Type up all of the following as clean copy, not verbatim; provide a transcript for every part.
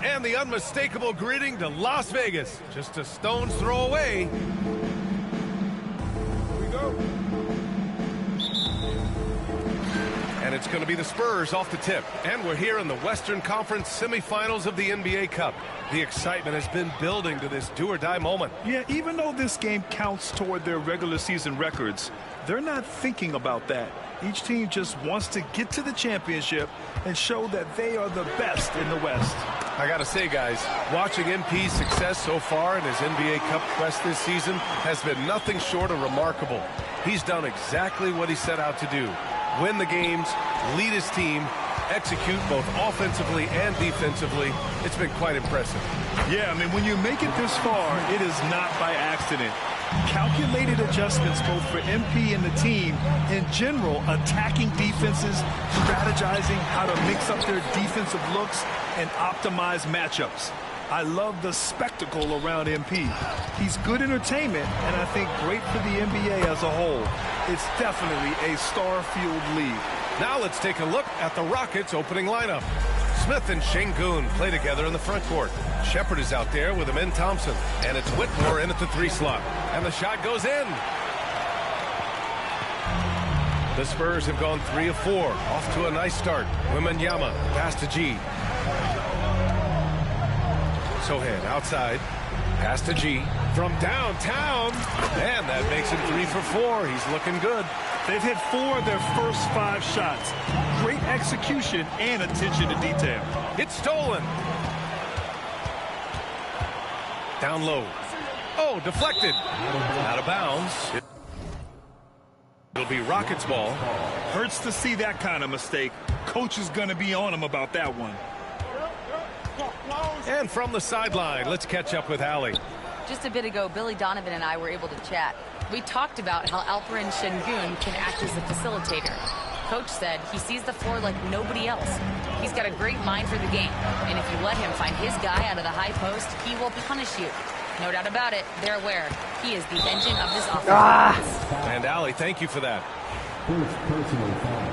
And the unmistakable greeting to Las Vegas, just a stone's throw away. Here we go. And it's going to be the Spurs off the tip. And we're here in the Western Conference semifinals of the NBA Cup. The excitement has been building to this do-or-die moment. Yeah, even though this game counts toward their regular season records, they're not thinking about that. Each team just wants to get to the championship and show that they are the best in the West. I got to say, guys, watching MP's success so far in his NBA Cup quest this season has been nothing short of remarkable. He's done exactly what he set out to do. Win the games, lead his team, execute both offensively and defensively. It's been quite impressive. Yeah, I mean, when you make it this far, it is not by accident. Calculated adjustments both for MP and the team. In general, attacking defenses, strategizing how to mix up their defensive looks and optimize matchups. I love the spectacle around MP. He's good entertainment, and I think great for the NBA as a whole. It's definitely a star-fueled league. Now let's take a look at the Rockets' opening lineup. Smith and Şengün play together in the front court. Shepherd is out there with Amin Thompson. And it's Whitmore in at the 3 slot. And the shot goes in. The Spurs have gone 3 of 4. Off to a nice start. Wembanyama pass to G. Sohan outside. Pass to G. From downtown. And that makes him 3 for 4. He's looking good. They've hit 4 of their first 5 shots. Great execution and attention to detail. It's stolen. Down low. Oh, deflected. Out of bounds. It'll be Rockets ball. Hurts to see that kind of mistake. Coach is going to be on him about that one. And from the sideline, let's catch up with Allie. Just a bit ago, Billy Donovan and I were able to chat. We talked about how Alperen Şengün can act as a facilitator. Coach said he sees the floor like nobody else. He's got a great mind for the game, and if you let him find his guy out of the high post, he will punish you. No doubt about it, they're aware. He is the engine of this offense. And Allie, thank you for that. First personal foul.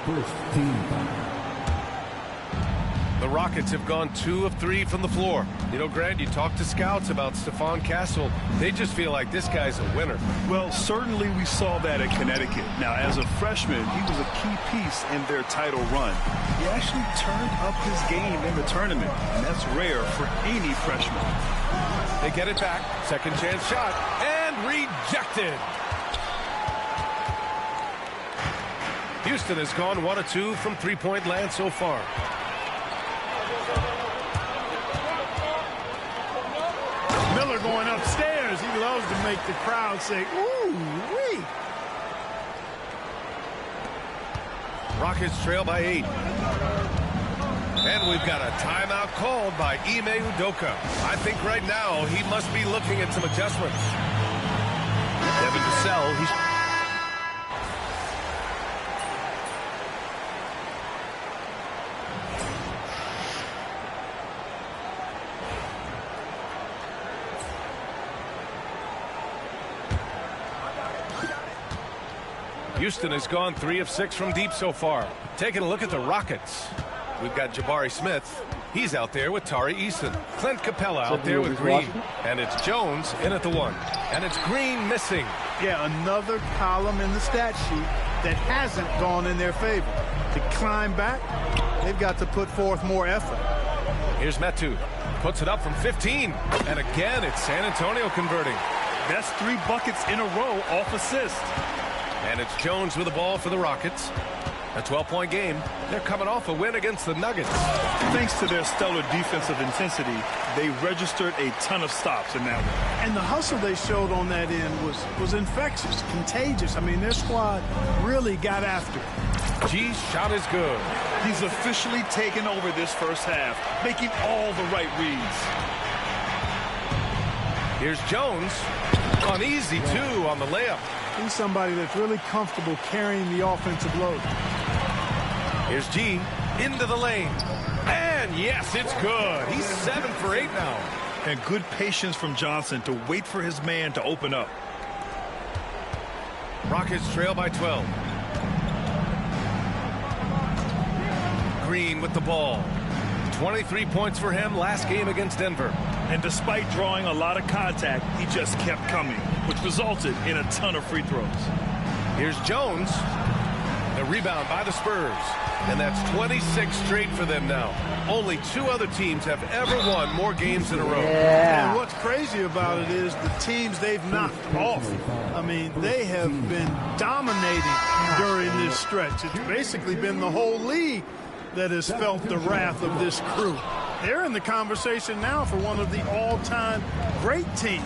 First team foul. The Rockets have gone 2 of 3 from the floor. You know, Grant, you talk to scouts about Stephon Castle. They just feel like this guy's a winner. Well, certainly we saw that at Connecticut. Now, as a freshman, he was a key piece in their title run. He actually turned up his game in the tournament, and that's rare for any freshman. They get it back. Second chance shot. And rejected. Houston has gone 1 of 2 from three-point land so far. Miller going upstairs. He loves to make the crowd say, ooh-wee. Rockets trail by 8. And we've got a timeout called by Ime Udoka. I think right now he must be looking at some adjustments. Devin Vassell, he's... Houston has gone 3 of 6 from deep so far. Taking a look at the Rockets. We've got Jabari Smith. He's out there with Tari Eason. Clint Capella out there with Green. And it's Jones in at the 1. And it's Green missing. Yeah, another column in the stat sheet that hasn't gone in their favor. To climb back, they've got to put forth more effort. Here's Metu. Puts it up from 15. And again, it's San Antonio converting. That's 3 buckets in a row off assist. And it's Jones with the ball for the Rockets. A 12-point game. They're coming off a win against the Nuggets. Thanks to their stellar defensive intensity, they registered a ton of stops in that one. And the hustle they showed on that end was infectious, contagious. I mean, their squad really got after it. G's shot is good. He's officially taken over this first half, making all the right reads. Here's Jones. On easy, too, on the layup. He's somebody that's really comfortable carrying the offensive load. Here's G into the lane. And yes, it's good. He's 7 for 8 now. And good patience from Johnson to wait for his man to open up. Rockets trail by 12. Green with the ball. 23 points for him last game against Denver. And despite drawing a lot of contact, he just kept coming, which resulted in a ton of free throws. Here's Jones. The rebound by the Spurs. And that's 26 straight for them now. Only 2 other teams have ever won more games in a row. Yeah. And what's crazy about it is the teams they've knocked off. I mean, they have been dominating during this stretch. It's basically been the whole league that has felt the wrath of this crew. They're in the conversation now for one of the all-time great teams.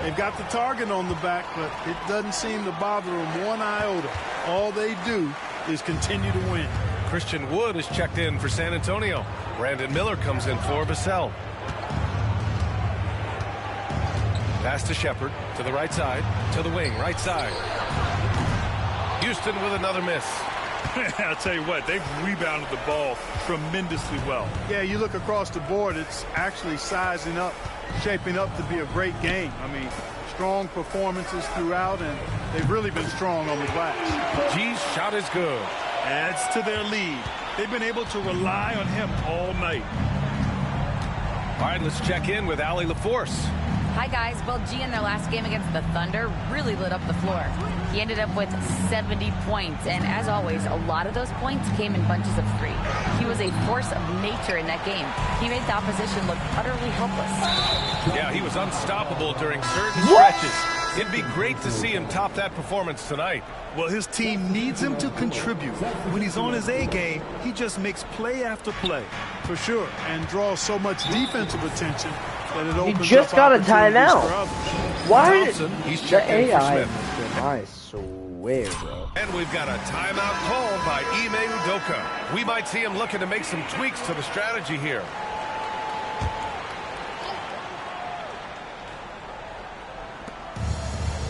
They've got the target on the back, but it doesn't seem to bother them one iota. All they do is continue to win. Christian Wood is checked in for San Antonio. Brandon Miller comes in for Vassell. Pass to Shepard, to the right side, to the wing, right side. Houston with another miss. I'll tell you what, they've rebounded the ball tremendously well. Yeah, you look across the board, it's actually sizing up, shaping up to be a great game. I mean, strong performances throughout, and they've really been strong on the glass. G's shot is good. Adds to their lead. They've been able to rely on him all night. All right, let's check in with Allie LaForce. Hi, guys. Well, G in their last game against the Thunder really lit up the floor. He ended up with 70 points, and as always, a lot of those points came in bunches of 3. He was a force of nature in that game. He made the opposition look utterly helpless. Yeah, he was unstoppable during certain stretches. It'd be great to see him top that performance tonight. Well, his team needs him to contribute. When he's on his A game, he just makes play after play. For sure, and draws so much defensive attention that it opens He just up got a opportunities timeout. for others. Why Thompson, he's the checked in for AI? Smith. I swear, bro. And we've got a timeout called by Ime Udoka. We might see him looking to make some tweaks to the strategy here.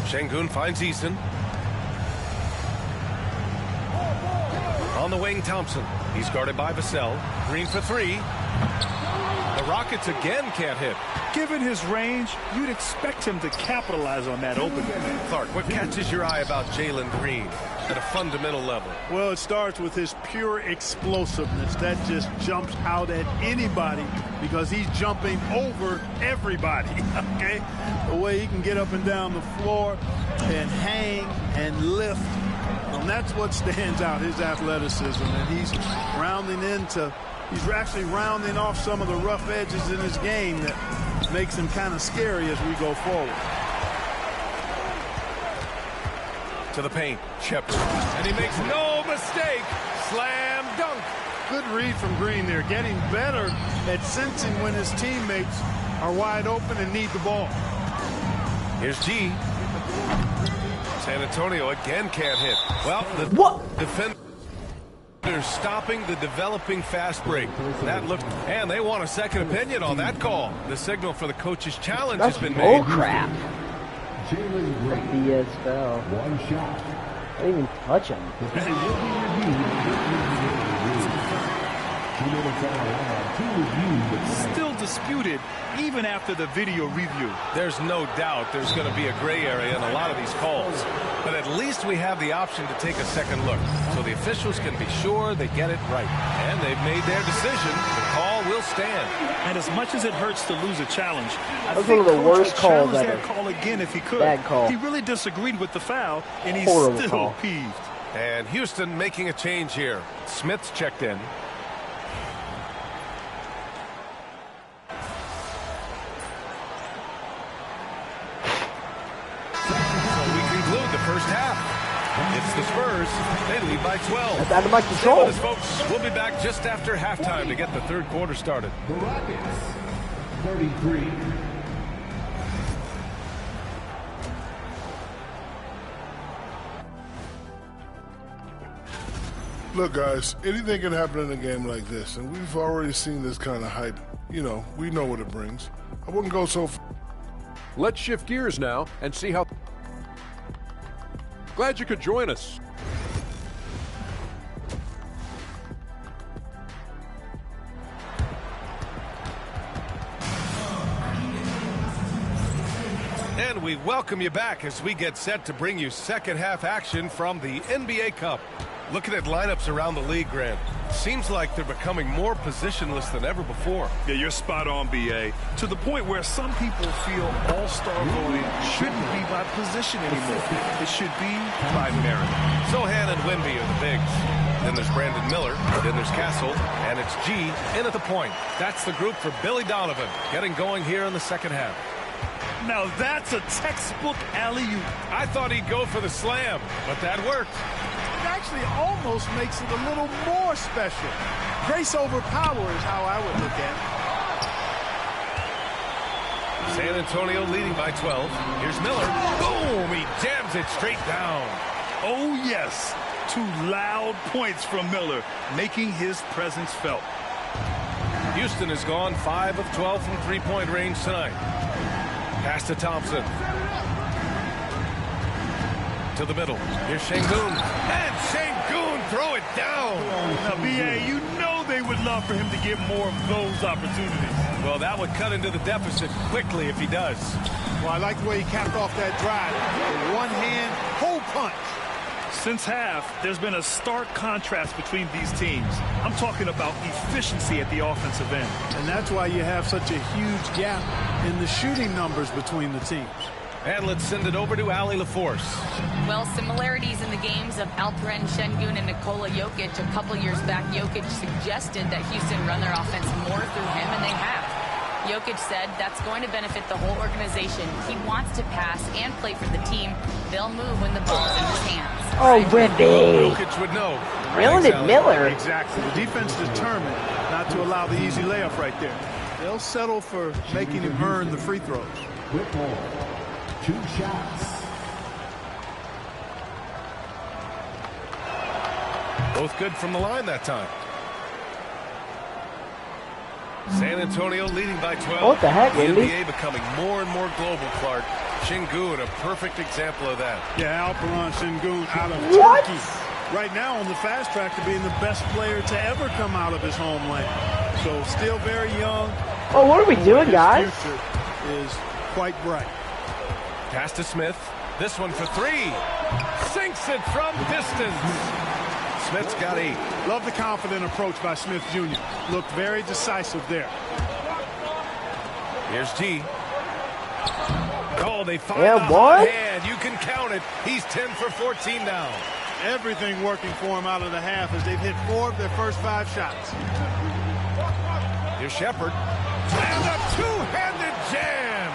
Şengün finds Eason. On the wing, Thompson. He's guarded by Vassell. Green for 3. The Rockets again can't hit. Given his range, you'd expect him to capitalize on that opening. Clark, what catches your eye about Jalen Green at a fundamental level? Well, it starts with his pure explosiveness. That just jumps out at anybody because he's jumping over everybody, okay? The way he can get up and down the floor and hang and lift. And that's what stands out, his athleticism. And he's actually rounding off some of the rough edges in his game that makes him kind of scary as we go forward. To the paint, Shepard. And he makes no mistake. Slam dunk. Good read from Green there, getting better at sensing when his teammates are wide open and need the ball. Here's G. San Antonio again can't hit. Well, the defender stopping the developing fast break. That looked, and they want a second opinion on that call. The signal for the coach's challenge has been made. Oh crap! Jalen Green, Diaz fell. 1 shot. I didn't even touch him. Still disputed even after the video review. There's no doubt there's going to be a gray area in a lot of these calls. But at least we have the option to take a second look so the officials can be sure they get it right. And they've made their decision. The call will stand. And as much as it hurts to lose a challenge, I That's think one of the Coach worst would calls challenge ever. that call again if he could. Bad call. He really disagreed with the foul, and he's Horrible still call. peeved. And Houston making a change here. Smith's checked in. So we conclude the first half. It's the Spurs. They lead by 12. That's out of my Stay control. with us, folks. We'll be back just after halftime to get the third quarter started. The Rockets, 33. Look, guys, anything can happen in a game like this, and we've already seen this kind of hype. You know, we know what it brings. I wouldn't go so far. Let's shift gears now and see how... Glad you could join us. And we welcome you back as we get set to bring you second half action from the NBA Cup. Looking at lineups around the league, Grant, seems like they're becoming more positionless than ever before. Yeah, you're spot on, B.A. To the point where some people feel all-star voting shouldn't be by position anymore. It should be by merit. Sohan and Wemby are the bigs. Then there's Brandon Miller, then there's Castle, and it's G in at the point. That's the group for Billy Donovan, getting going here in the second half. Now that's a textbook alley-oop. I thought he'd go for the slam, but that worked. It actually almost makes it a little more special. Grace over power is how I would look at it. San Antonio leading by 12. Here's Miller. Boom! He jams it straight down. Oh, yes. 2 loud points from Miller, making his presence felt. Houston has gone 5 of 12 from three-point range tonight. Pass to Thompson. To the middle. Here's Şengün. And Şengün throw it down. Now, B.A., you know they would love for him to get more of those opportunities. Well, that would cut into the deficit quickly if he does. Well, I like the way he capped off that drive. With one hand, whole punch. Since half, there's been a stark contrast between these teams. I'm talking about efficiency at the offensive end. And that's why you have such a huge gap in the shooting numbers between the teams. And let's send it over to Allie LaForce. Well, similarities in the games of Alperen Şengün and Nikola Jokic. A couple years back, Jokic suggested that Houston run their offense more through him, and they have. Jokic said that's going to benefit the whole organization. He wants to pass and play for the team. They'll move when the ball's in his hands. Oh, Wemby. Jokic would know. Really, Miller. Exactly. The defense determined not to allow the easy layup right there. They'll settle for making him earn the free throws. Quick ball. 2 shots. Both good from the line that time. San Antonio leading by 12. What the heck, The Wemby? NBA becoming more and more global, Clark. Şengün, a perfect example of that. Yeah, Alperen Şengün out of What? Turkey. Right now on the fast track to being the best player to ever come out of his homeland. So still very young. Oh, what are we doing, His guys? future is quite bright. Pass to Smith. This one for 3. Sinks it from distance. Smith's got 8. Love the confident approach by Smith Jr. Looked very decisive there. Here's G. Oh, they find Yeah, the hot what? hand. You can count it. He's 10 for 14 now. Everything working for him out of the half as they've hit 4 of their first 5 shots. Here's Shepherd. And a two-handed jam.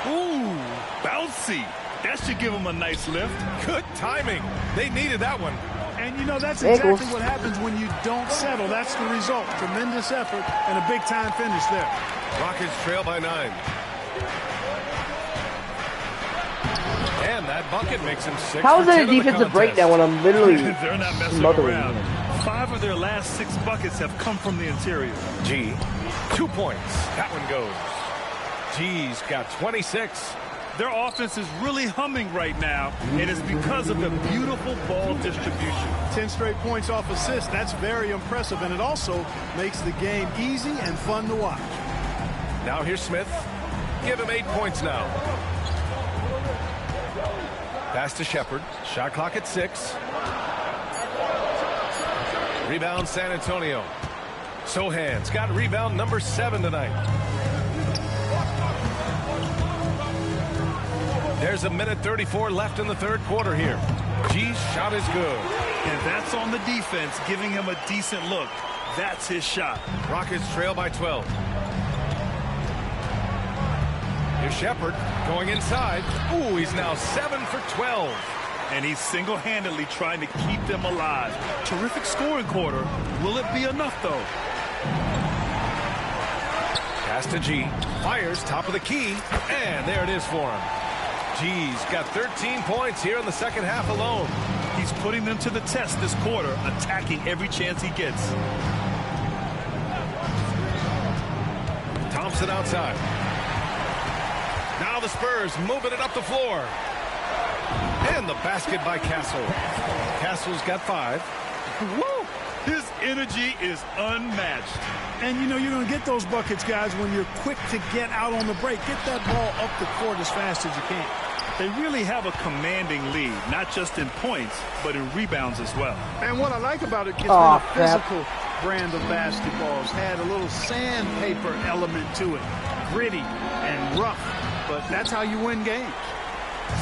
Ooh, bouncy. That should give him a nice lift. Good timing. They needed that one. And, you know, that's Nichols. exactly what happens when you don't settle. That's the result. Tremendous effort and a big-time finish there. Rockets trail by 9. And that bucket makes him 6 How is for that 10 a in the defensive contest. breakdown when I'm literally They're not messing smothering around. him? 5 of their last 6 buckets have come from the interior. G, 2 points. That one goes. G's got 26. Their offense is really humming right now, and it's because of the beautiful ball distribution. 10 straight points off assists. That's very impressive, and it also makes the game easy and fun to watch. Now here's Smith. Give him 8 points now. Pass to Shepherd. Shot clock at 6. Rebound San Antonio. Sohan's got rebound number 7 tonight. There's a minute 34 left in the third quarter here. G's shot is good. And that's on the defense, giving him a decent look. That's his shot. Rockets trail by 12. Here's Shepherd going inside. Ooh, he's now 7 for 12. And he's single-handedly trying to keep them alive. Terrific scoring quarter. Will it be enough, though? Pass to G. Fires top of the key. And there it is for him. G's got 13 points here in the second half alone. He's putting them to the test this quarter, attacking every chance he gets. Thompson outside. Now the Spurs moving it up the floor. And the basket by Castle. Castle's got 5. Woo! His energy is unmatched. And, you know, you're going to get those buckets, guys, when you're quick to get out on the break. Get that ball up the court as fast as you can. They really have a commanding lead, not just in points, but in rebounds as well. And what I like about it, it's been a physical brand of basketball. It's had a little sandpaper element to it. Gritty and rough, but that's how you win games.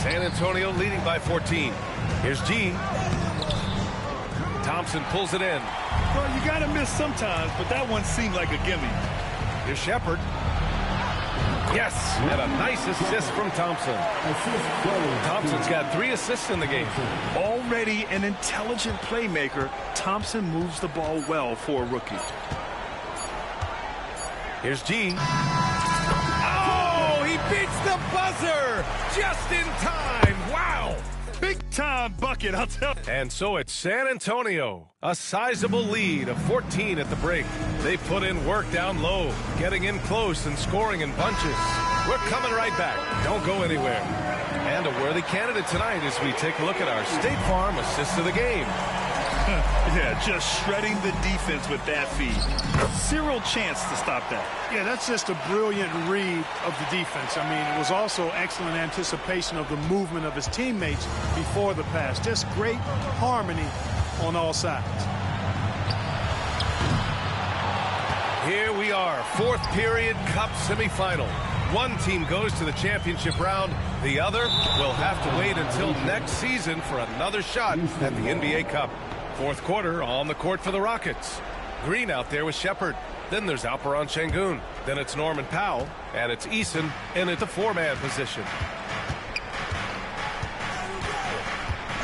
San Antonio leading by 14. Here's G. Thompson pulls it in. Well, you got to miss sometimes, but that one seemed like a gimme. Here's Shepherd. Yes, and a nice assist from Thompson. Thompson's got 3 assists in the game. Already an intelligent playmaker, Thompson moves the ball well for a rookie. Here's G. Oh, he beats the buzzer just in time. Wow. Big-time bucket, I'll tell you. And so it's San Antonio, a sizable lead of 14 at the break. They put in work down low, getting in close and scoring in bunches. We're coming right back. Don't go anywhere. And a worthy candidate tonight as we take a look at our State Farm assist of the game. Yeah, just shredding the defense with that feed. Zero chance to stop that. Yeah, that's just a brilliant read of the defense. I mean, it was also excellent anticipation of the movement of his teammates before the pass. Just great harmony on all sides. Here we are, 4th period Cup semifinal. One team goes to the championship round. The other will have to wait until next season for another shot at the NBA Cup. 4th quarter on the court for the Rockets. Green out there with Shepherd. Then there's Alperen Sengun. Then it's Norman Powell. And it's Eason in at the 4-man position.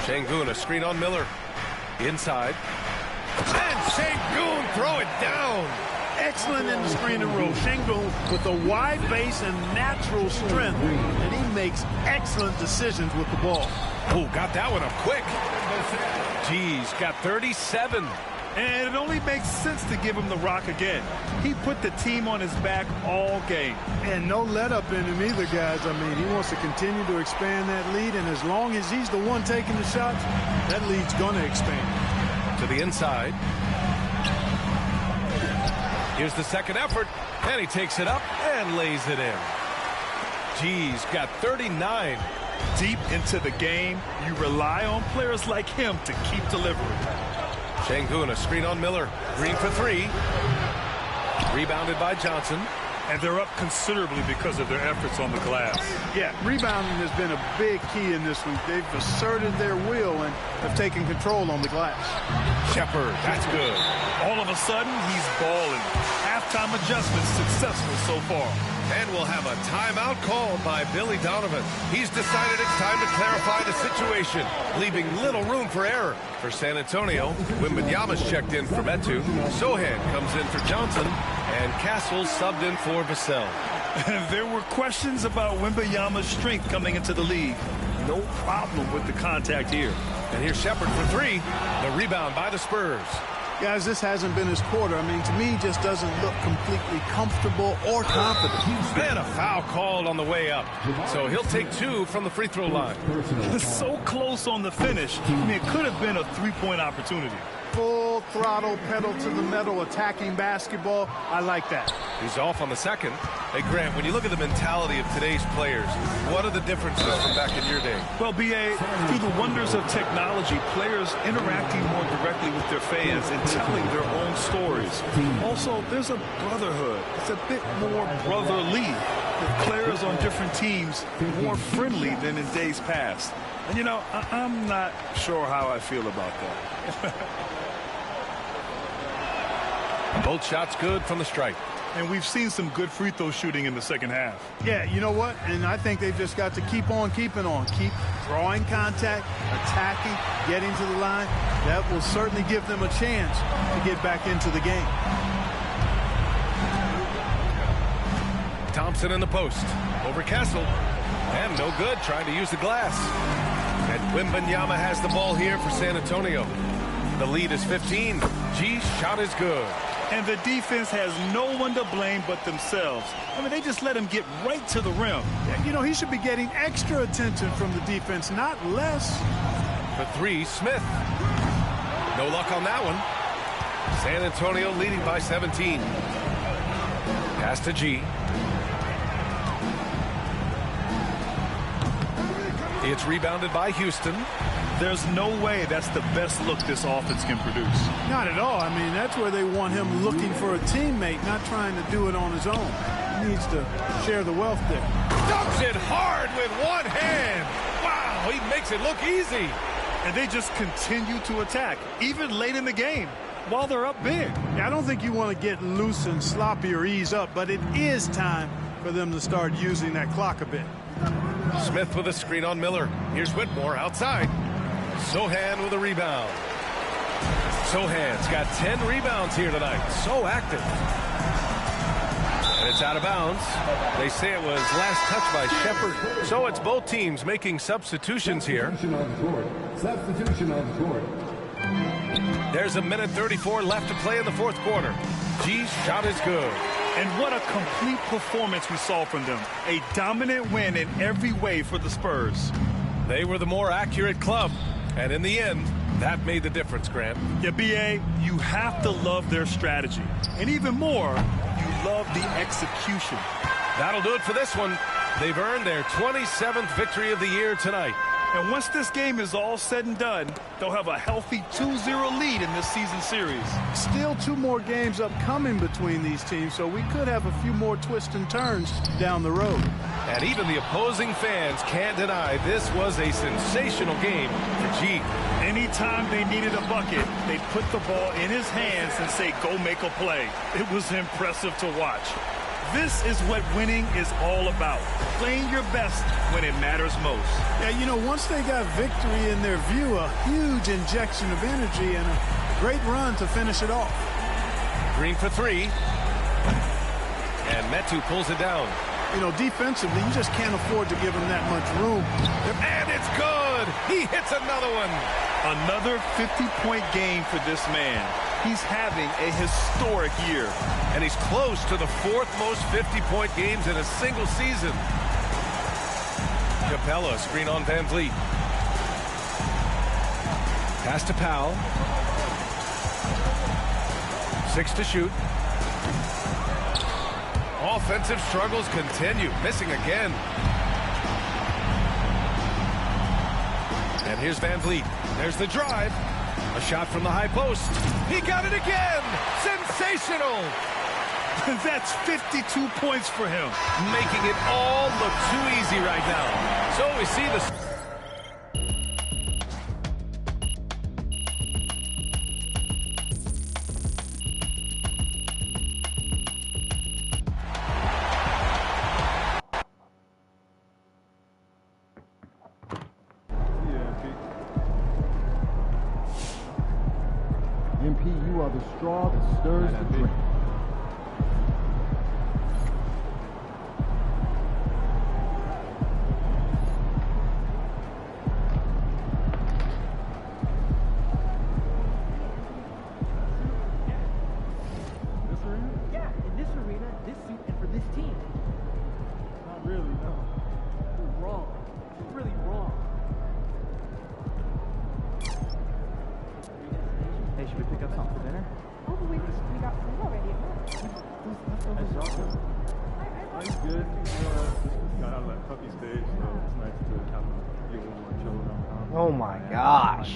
Sengun, a screen on Miller. Inside. And Sengun throw it down. Excellent in the screen and roll. Sengun with a wide base and natural strength. And he makes excellent decisions with the ball. Oh, got that one up quick. G's got 37. And it only makes sense to give him the rock again. He put the team on his back all game. And no let up in him either, guys. I mean, he wants to continue to expand that lead, and as long as he's the one taking the shots, that lead's going to expand. To the inside. Here's the second effort, and he takes it up and lays it in. G's got 39. Deep into the game, you rely on players like him to keep delivering. Sengun, a screen on Miller. Green for 3. Rebounded by Johnson. And they're up considerably because of their efforts on the glass. Yeah, rebounding has been a big key in this week. They've asserted their will and have taken control on the glass. Shepherd, that's good. All of a sudden, he's balling. Halftime adjustment successful so far. And we'll have a timeout called by Billy Donovan. He's decided it's time to clarify the situation, leaving little room for error. For San Antonio, Wembanyama's checked in for Metu. Sohan comes in for Johnson. And Castle subbed in for Vassell. There were questions about Wembanyama's strength coming into the league. No problem with the contact here. And here's Shepherd for 3. The rebound by the Spurs. Guys, this hasn't been his quarter. I mean, to me, he just doesn't look completely comfortable or confident. And a foul called on the way up. So he'll take 2 from the free throw line. So close on the finish. I mean, it could have been a 3-point opportunity. Full throttle, pedal to the metal, attacking basketball. I like that. He's off on the second. Hey, Grant, when you look at the mentality of today's players, what are the differences from back in your day? Well, B.A., through the wonders of technology, players interacting more directly with their fans and telling their own stories. Also, there's a brotherhood. It's a bit more brotherly, with players on different teams more friendly than in days past. And, you know, I'm not sure how I feel about that. Both shots good from the strike. And we've seen some good free throw shooting in the second half. Yeah, you know what? And I think they've just got to keep on keeping on. Keep drawing contact, attacking, getting to the line. That will certainly give them a chance to get back into the game. Thompson in the post. Over Kessel. And no good, trying to use the glass. And Wembanyama has the ball here for San Antonio. The lead is 15. G's shot is good. And the defense has no one to blame but themselves. I mean, they just let him get right to the rim. Yeah, you know, he should be getting extra attention from the defense, not less. For three, Smith. No luck on that one. San Antonio leading by 17. Pass to G. It's rebounded by Houston. There's no way that's the best look this offense can produce. Not at all. I mean, that's where they want him looking for a teammate, not trying to do it on his own. He needs to share the wealth there. Dunks it hard with one hand. Wow, he makes it look easy. And they just continue to attack, even late in the game, while they're up big. Yeah, I don't think you want to get loose and sloppy or ease up, but it is time for them to start using that clock a bit. Smith with a screen on Miller. Here's Whitmore outside. Sohan with a rebound. Sohan's got 10 rebounds here tonight. So active. And it's out of bounds. They say it was last touched by Shepard. So it's both teams making substitutions here. Substitution on the court. There's 1:34 left to play in the fourth quarter. G's shot is good. And what a complete performance we saw from them. A dominant win in every way for the Spurs. They were the more accurate club. And in the end, that made the difference, Grant. Yeah, B.A., you have to love their strategy. And even more, you love the execution. That'll do it for this one. They've earned their 27th victory of the year tonight. And once this game is all said and done, they'll have a healthy 2-0 lead in this season series. Still 2 more games upcoming between these teams, so we could have a few more twists and turns down the road. And even the opposing fans can't deny this was a sensational game for G. Anytime they needed a bucket, they'd put the ball in his hands and say, go make a play. It was impressive to watch. This is what winning is all about. Playing your best when it matters most. Yeah, you know, once they got victory in their view, a huge injection of energy and a great run to finish it off. Green for 3. And Metu pulls it down. You know, defensively, you just can't afford to give him that much room. And it's good. He hits another one. Another 50-point game for this man. He's having a historic year. And he's close to the 4th most 50-point games in a single season. Capella, screen on Van Vliet. Pass to Powell. 6 to shoot. Offensive struggles continue. Missing again. And here's Van Vliet. There's the drive. A shot from the high post. He got it again. Sensational. That's 52 points for him. Making it all look too easy right now. So we see the... MP, you are the straw that stirs the drink. Yeah, in this arena, this suit, and for this team. Not really, no. You're wrong. You're really wrong. Hey, should we pick up something for dinner? Oh, we got food already at work. It's good. Just got out of that puppy stage, so it's nice to have a little more chill around. Oh my gosh.